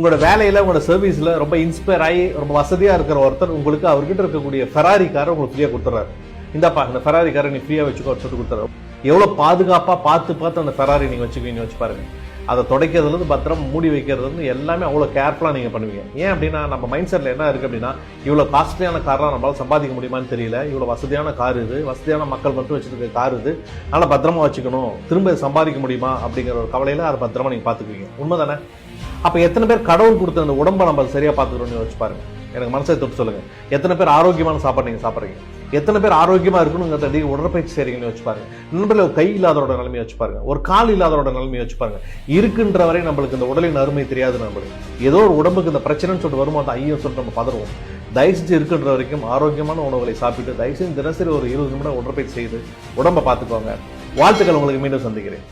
உங்களோட வேலையில உங்களோட சர்வீஸ்ல ரொம்ப இன்ஸ்பயர் ஆகி ரொம்ப வசதியா இருக்கிற ஒருத்தர் உங்களுக்கு அவர்கிட்ட இருக்கக்கூடிய ஃபெராரி காரை உங்களுக்கு ஃப்ரீயா கொடுத்துறாரு. இந்தாப்பா இந்த ஃபெராரி காரை நீ ஃப்ரீயா வச்சுக்கோ சொல்லிட்டு கொடுத்துறாரு. எவ்வளவு பாதுகாப்பா பார்த்து அந்த ஃபெராரி நீங்க வச்சுக்குவீங்க வச்சு பாருங்க. அதை துடைக்கிறதுல இருந்து பத்திரம் மூடி வைக்கிறது இருந்து எல்லாமே அவ்வளவு கேர்ஃபுல்லா நீங்க பண்ணுவீங்க. ஏன் அப்படின்னா நம்ம மைண்ட் செட்ல என்ன இருக்கு அப்படின்னா இவ்வளவு காஸ்ட்லியான கார்லாம் நம்மளால சம்பாதிக்க முடியுமான்னு தெரியல, இவ்வளவு வசதியான கார் இது, வசதியான மக்கள் மட்டும் வச்சிருக்க கார் இது, அதனால பத்திரமா வச்சுக்கணும், திரும்ப சம்பாதிக்க முடியுமா அப்படிங்கிற ஒரு கவலையில அதை பத்திரமா நீங்க பாத்துக்குவீங்க. உண்மைதானே? அப்ப எத்தனை பேர் கடவுள் கொடுத்த அந்த உடம்பை நம்ம சரியா பாத்துக்கிறோம்னு வச்சு பாருங்க. எனக்கு மனசை தொட்டு சொல்லுங்க. எத்தனை பேர் ஆரோக்கியமான சாப்பாடு நீங்க சாப்பிடுறீங்க? எத்தனை பேர் ஆரோக்கியமா இருக்கணுங்கிறத உடற்பயிற்சி செய்றீங்கன்னு வச்சு பாருங்க. நண்பர்களே, ஒரு கை இல்லாதவரோட நிலைமையை வச்சு பாருங்க, ஒரு கால் இல்லாதவரோட நிலைமையை வச்சு பாருங்க. இருக்கின்ற வரை நம்மளுக்கு இந்த உடலின் அருமை தெரியாது. நம்மளுக்கு ஏதோ ஒரு உடம்புக்கு இந்த பிரச்சனைன்னு சொல்லிட்டு வரும்போது அந்த ஐயோ சொல்லிட்டு நம்ம பதறுவோம். தயவு செஞ்சு இருக்கின்ற வரைக்கும் ஆரோக்கியமான உணவுகளை சாப்பிட்டு தயவு செஞ்சு தினசரி ஒரு 20 நிமிடம் உடற்பயிற்சி செய்து உடம்பை பார்த்துக்கோங்க. வாழ்த்துக்கள். உங்களுக்கு மீண்டும் சந்திக்கிறேன்.